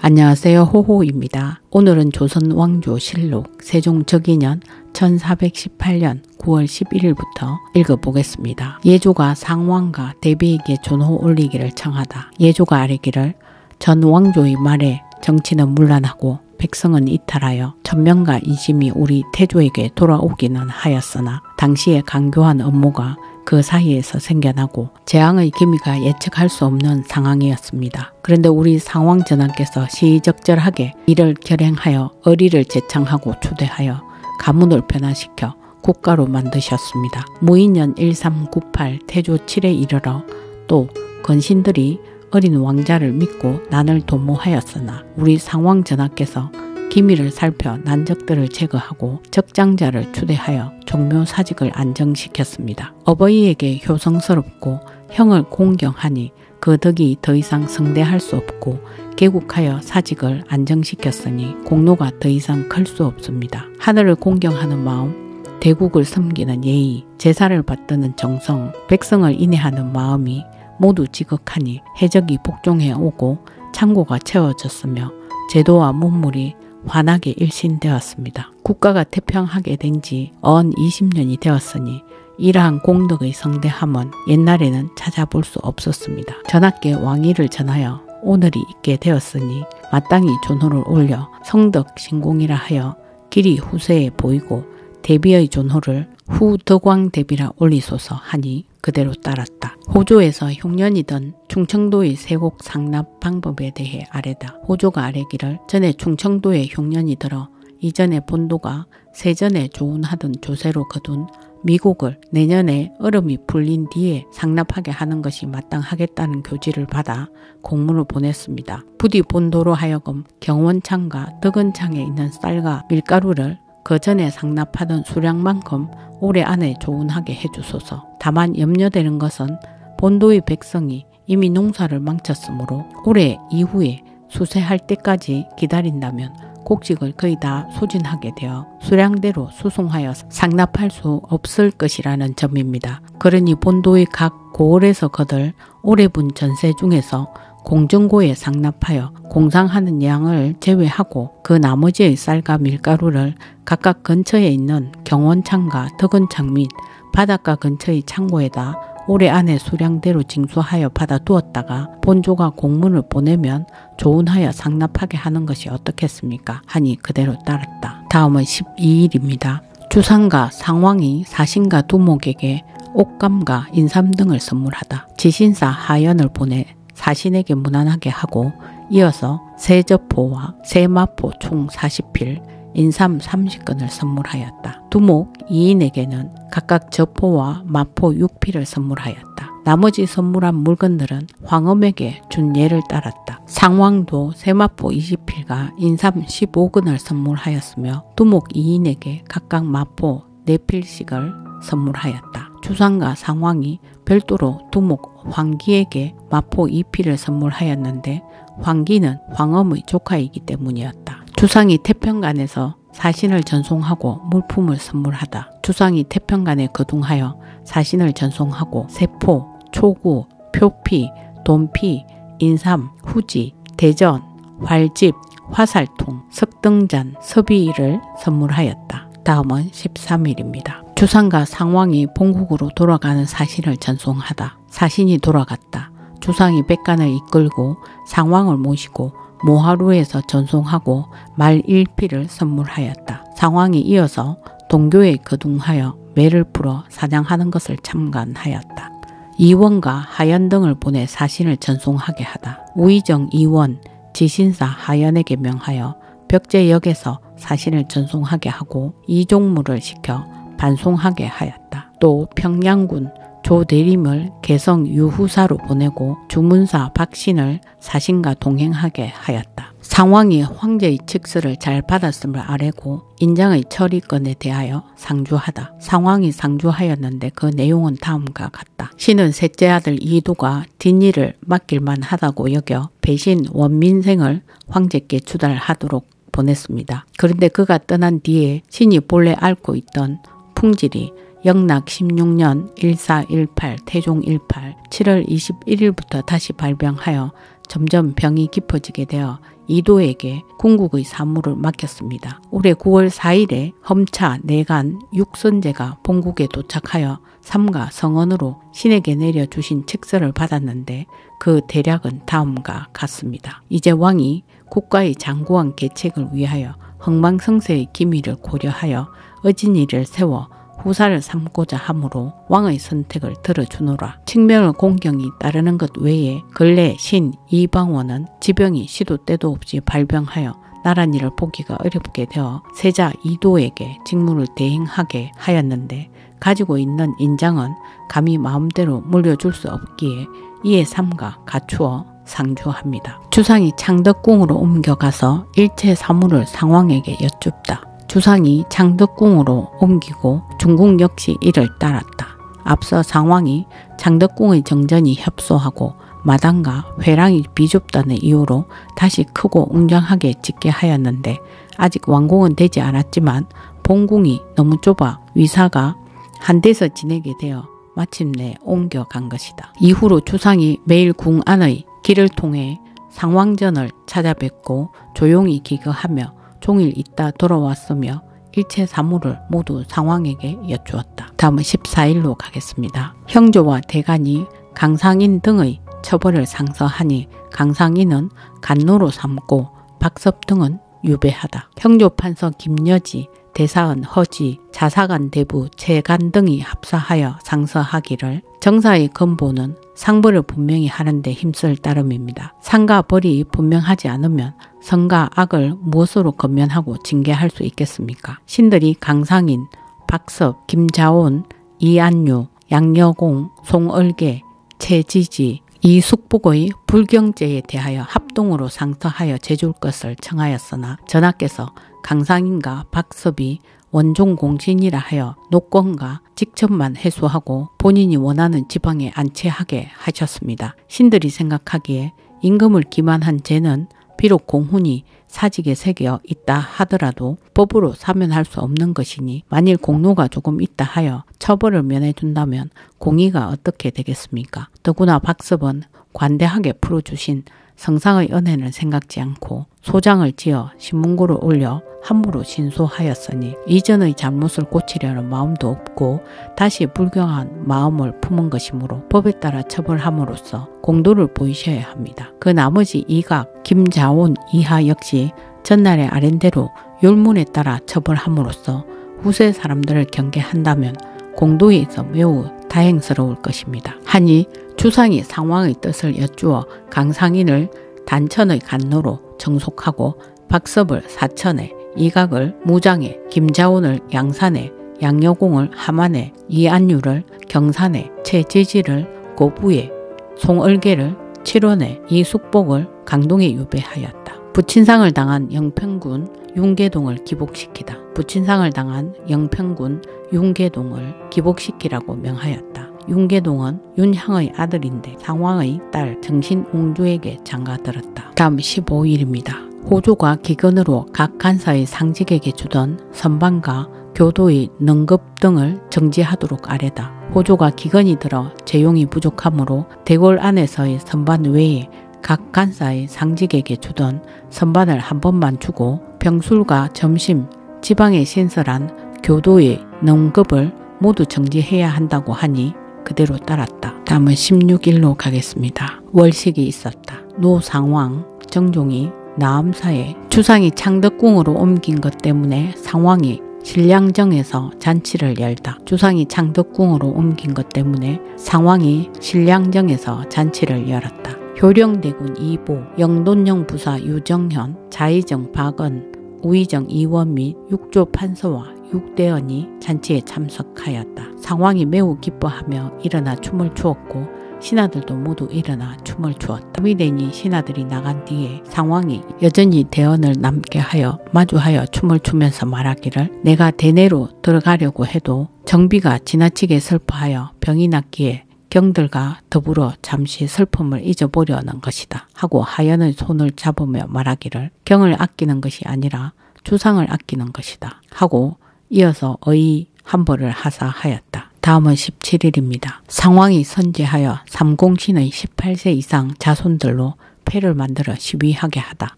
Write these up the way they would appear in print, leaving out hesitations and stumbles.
안녕하세요. 호호입니다. 오늘은 조선왕조실록 세종적이년 1418년 9월 11일부터 읽어보겠습니다. 예조가 상왕과 대비에게 존호 올리기를 청하다. 예조가 아뢰기를 전 왕조의 말에 정치는 문란하고 백성은 이탈하여 천명과 인심이 우리 태조에게 돌아오기는 하였으나 당시의 강교한 업무가 그 사이에서 생겨나고 재앙의 기미가 예측할 수 없는 상황이었습니다. 그런데 우리 상왕전하께서 시의적절하게 이를 결행하여 어리를 제창하고 추대하여 가문을 변화시켜 국가로 만드셨습니다. 무인년 1398 태조 7에 이르러 또 건신들이 어린 왕자를 믿고 난을 도모하였으나 우리 상왕전하께서 기미를 살펴 난적들을 제거하고 적장자를 추대하여 종묘사직을 안정시켰습니다. 어버이에게 효성스럽고 형을 공경하니 그 덕이 더 이상 성대할 수 없고 개국하여 사직을 안정시켰으니 공로가 더 이상 클 수 없습니다. 하늘을 공경하는 마음, 대국을 섬기는 예의, 제사를 받드는 정성, 백성을 인애하는 마음이 모두 지극하니 해적이 복종해 오고 창고가 채워졌으며 제도와 문물이 환하게 일신되었습니다. 국가가 태평하게 된 지 언 20년이 되었으니 이러한 공덕의 성대함은 옛날에는 찾아볼 수 없었습니다. 전하께 왕위를 전하여 오늘이 있게 되었으니 마땅히 존호를 올려 성덕 신공이라 하여 길이 후세에 보이고 대비의 존호를 후 덕왕 대비라 올리소서 하니 그대로 따랐다. 호조에서 흉년이던 충청도의 세곡 상납 방법에 대해 아뢰다. 호조가 아뢰기를 전에 충청도에 흉년이 들어 이전에 본도가 세전에 조운하던 조세로 거둔 미국을 내년에 얼음이 풀린 뒤에 상납하게 하는 것이 마땅하겠다는 교지를 받아 공문을 보냈습니다. 부디 본도로 하여금 경원창과 덕은창에 있는 쌀과 밀가루를 그 전에 상납하던 수량만큼 올해 안에 조운하게 해주소서. 다만 염려되는 것은 본도의 백성이 이미 농사를 망쳤으므로 올해 이후에 수세할 때까지 기다린다면 곡식을 거의 다 소진하게 되어 수량대로 수송하여 상납할 수 없을 것이라는 점입니다. 그러니 본도의 각 고을에서 거들 올해 분 전세 중에서 공정고에 상납하여 공상하는 양을 제외하고 그 나머지의 쌀과 밀가루를 각각 근처에 있는 경원창과 덕은창 및 바닷가 근처의 창고에다 올해 안에 수량대로 징수하여 받아두었다가 본조가 공문을 보내면 조운하여 상납하게 하는 것이 어떻겠습니까? 하니 그대로 따랐다. 다음은 12일입니다. 주상과 상왕이 사신과 두목에게 옷감과 인삼 등을 선물하다. 지신사 하연을 보내 사신에게 무난하게 하고 이어서 세저포와 세마포 총 40필, 인삼 30건을 선물하였다. 두목 2인에게는 각각 저포와 마포 6필을 선물하였다. 나머지 선물한 물건들은 황엄에게 준 예를 따랐다. 상왕도 세마포 20필과 인삼 15건을 선물하였으며 두목 2인에게 각각 마포 4필씩을 선물하였다. 주상과 상왕이 별도로 두목 황기에게 마포 2필을 선물하였는데 황기는 황엄의 조카이기 때문이었다. 주상이 태평간에서 사신을 전송하고 물품을 선물하다. 주상이 태평간에 거둥하여 사신을 전송하고 세포, 초구, 표피, 돈피, 인삼, 후지, 대전, 활집, 화살통, 석등잔, 섭이를 선물하였다. 다음은 13일입니다. 주상과 상왕이 본국으로 돌아가는 사신을 전송하다. 사신이 돌아갔다. 주상이 백간을 이끌고 상왕을 모시고 모하루에서 전송하고 말 1필을 선물하였다. 상왕이 이어서 동교에 거둥하여 매를 풀어 사냥하는 것을 참관하였다. 이원과 하연 등을 보내 사신을 전송하게 하다. 우의정 이원, 지신사 하연에게 명하여 벽제역에서 사신을 전송하게 하고 이종무를 시켜 반송하게 하였다. 또 평양군 조대림을 개성 유후사로 보내고 주문사 박신을 사신과 동행하게 하였다. 상왕이 황제의 칙서를 잘 받았음을 아뢰고 인장의 처리건에 대하여 상주하다. 상왕이 상주하였는데 그 내용은 다음과 같다. 신은 셋째 아들 이도가 뒷일을 맡길만 하다고 여겨 배신 원민생을 황제께 추달하도록 보냈습니다. 그런데 그가 떠난 뒤에 신이 본래 앓고 있던 풍질이 영락 16년 1418 태종 18 7월 21일부터 다시 발병하여 점점 병이 깊어지게 되어 이도에게 궁극의 사무를 맡겼습니다. 올해 9월 4일에 험차 내간 육선제가 본국에 도착하여 삼가 성언으로 신에게 내려주신 칙서를 받았는데 그 대략은 다음과 같습니다. 이제 왕이 국가의 장구한 계책을 위하여 흥망성쇠의 기미를 고려하여 어진이를 세워 후사를 삼고자 하므로 왕의 선택을 들어주노라. 칙명을 공경이 따르는 것 외에 근래 신 이방원은 지병이 시도 때도 없이 발병하여 나란일을 보기가 어렵게 되어 세자 이도에게 직무를 대행하게 하였는데 가지고 있는 인장은 감히 마음대로 물려줄 수 없기에 이에 삼가 갖추어 상주합니다. 주상이 창덕궁으로 옮겨가서 일체 사무를 상왕에게 여쭙다. 주상이 창덕궁으로 옮기고 중궁 역시 이를 따랐다. 앞서 상왕이 창덕궁의 정전이 협소하고 마당과 회랑이 비좁다는 이유로 다시 크고 웅장하게 짓게 하였는데 아직 완공은 되지 않았지만 본궁이 너무 좁아 위사가 한 데서 지내게 되어 마침내 옮겨간 것이다. 이후로 주상이 매일 궁 안의 길을 통해 상왕전을 찾아뵙고 조용히 기거하며 종일 있다 돌아왔으며 일체 사무를 모두 상왕에게 여쭈었다. 다음은 14일로 가겠습니다. 형조와 대간이 강상인 등의 처벌을 상서하니 강상인은 간노로 삼고 박섭 등은 유배하다. 형조 판서 김여지, 대사은 허지, 자사관 대부 최간 등이 합사하여 상서하기를 정사의 근본은 상벌을 분명히 하는데 힘쓸 따름입니다. 상과 벌이 분명하지 않으면 선과 악을 무엇으로 건면하고 징계할 수 있겠습니까? 신들이 강상인, 박섭, 김자온, 이안유, 양여공, 송얼개, 최지지, 이숙복의 불경죄에 대하여 합동으로 상서하여 제줄 것을 청하였으나 전하께서 강상인과 박섭이 원종공신이라 하여 노권과 직첩만 해소하고 본인이 원하는 지방에 안치하게 하셨습니다. 신들이 생각하기에 임금을 기만한 죄는 비록 공훈이 사직에 새겨 있다 하더라도 법으로 사면할 수 없는 것이니 만일 공로가 조금 있다 하여 처벌을 면해준다면 공의가 어떻게 되겠습니까? 더구나 박섭은 관대하게 풀어주신 성상의 은혜는 생각지 않고 소장을 지어 신문고를 올려 함부로 신소하였으니 이전의 잘못을 고치려는 마음도 없고 다시 불경한 마음을 품은 것이므로 법에 따라 처벌함으로써 공도를 보이셔야 합니다. 그 나머지 이각, 김자온 이하 역시 전날의 아랜대로 율문에 따라 처벌함으로써 후세 사람들을 경계한다면 공도에 있어 매우 다행스러울 것입니다. 하니 주상이 상왕의 뜻을 여쭈어 강상인을 단천의 간노로 정속하고 박섭을 사천에, 이각을 무장에, 김자온을 양산에, 양여공을 함안에, 이안유를 경산에, 최지지를 고부에, 송얼개를 칠원에, 이숙복을 강동에 유배하였다. 부친상을 당한 영평군 윤계동을 기복시키다. 부친상을 당한 영평군 윤계동을 기복시키라고 명하였다. 윤계동은 윤향의 아들인데 상왕의 딸 정신옹주에게 장가들었다. 다음 15일입니다. 호조가 기근으로 각 간사의 상직에게 주던 선반과 교도의 능급 등을 정지하도록 아뢰다. 호조가 기근이 들어 재용이 부족하므로 대궐 안에서의 선반 외에 각 간사의 상직에게 주던 선반을 한 번만 주고 병술과 점심, 지방에 신설한 교도의 능급을 모두 정지해야 한다고 하니 그대로 따랐다. 다음은 16일로 가겠습니다. 월식이 있었다. 노상왕, 정종이 나암사에 주상이 창덕궁으로 옮긴 것 때문에 상왕이 신량정에서 잔치를 열다. 주상이 창덕궁으로 옮긴 것 때문에 상왕이 신량정에서 잔치를 열었다. 효령대군 이보, 영돈영 부사 유정현, 자의정 박은, 우의정 이원 및 육조 판서와 육대원이 잔치에 참석하였다. 상왕이 매우 기뻐하며 일어나 춤을 추었고 신하들도 모두 일어나 춤을 추었다. 미래니 신하들이 나간 뒤에 상왕이 여전히 대언을 남게 하여 마주하여 춤을 추면서 말하기를 내가 대내로 들어가려고 해도 정비가 지나치게 슬퍼하여 병이 났기에 경들과 더불어 잠시 슬픔을 잊어보려는 것이다 하고 하연의 손을 잡으며 말하기를 경을 아끼는 것이 아니라 주상을 아끼는 것이다 하고 이어서 어이 한벌을 하사하였다. 다음은 17일입니다. 상왕이 선제하여 삼공신의 18세 이상 자손들로 패를 만들어 시위하게 하다.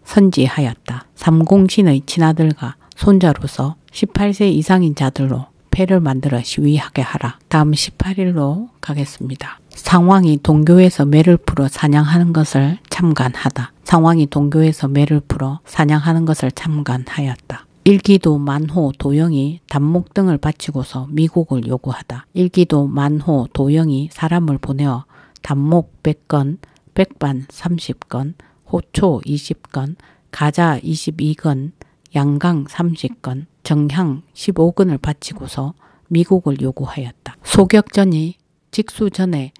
선지하였다. 삼공신의 친아들과 손자로서 18세 이상인 자들로 패를 만들어 시위하게 하라. 다음 18일로 가겠습니다. 상왕이 동교에서 매를 풀어 사냥하는 것을 참관하다. 상왕이 동교에서 매를 풀어 사냥하는 것을 참관하였다. 일기도 만호 도영이 단목 등을 바치고서 미국을 요구하다. 일기도 만호 도영이 사람을 보내어 단목 100건, 백반 30건, 호초 20건, 가자 22건, 양강 30건, 정향 15건을 바치고서 미국을 요구하였다. 소격전이 직수전에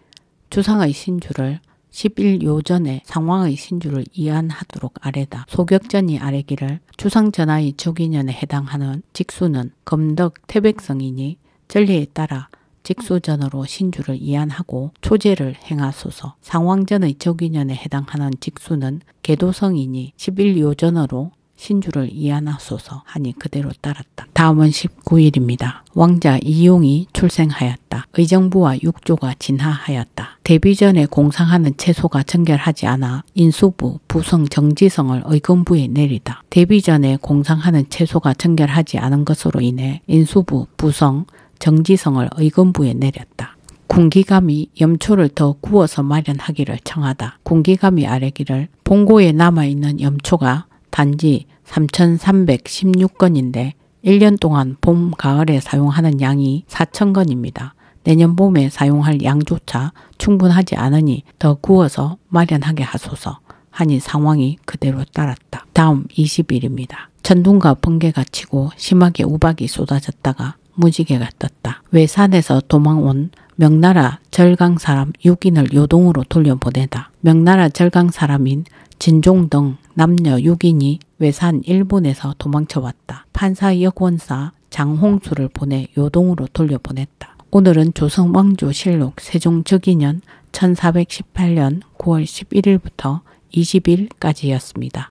주상의 신주를 11요 전에 상왕의 신주를 이안하도록 아래다. 소격전이 아래기를 주상전하의 적인년에 해당하는 직수는 검덕 태백성이니 전례에 따라 직수전으로 신주를 이안하고 초제를 행하소서. 상왕전의 적인년에 해당하는 직수는 계도성이니 11요 전으로 신주를 이안하소서 하니 그대로 따랐다. 다음은 19일입니다. 왕자 이용이 출생하였다. 의정부와 육조가 진하하였다. 데뷔전에 공상하는 채소가 정결하지 않아 인수부, 부성, 정지성을 의금부에 내리다. 데뷔전에 공상하는 채소가 정결하지 않은 것으로 인해 인수부, 부성, 정지성을 의금부에 내렸다. 군기감이 염초를 더 구워서 마련하기를 청하다. 군기감이 아뢰기를 본고에 남아있는 염초가 단지 3,316건인데 1년 동안 봄, 가을에 사용하는 양이 4,000건입니다. 내년 봄에 사용할 양조차 충분하지 않으니 더 구워서 마련하게 하소서 하니 상왕이 그대로 따랐다. 다음 20일입니다. 천둥과 번개가 치고 심하게 우박이 쏟아졌다가 무지개가 떴다. 외산에서 도망온 명나라 절강 사람 6인을 요동으로 돌려보내다. 명나라 절강 사람인 진종 등 남녀 6인이 외산 일본에서 도망쳐왔다. 판사 역원사 장홍수를 보내 요동으로 돌려보냈다. 오늘은 조선왕조실록 세종적이년 1418년 9월 11일부터 20일까지였습니다.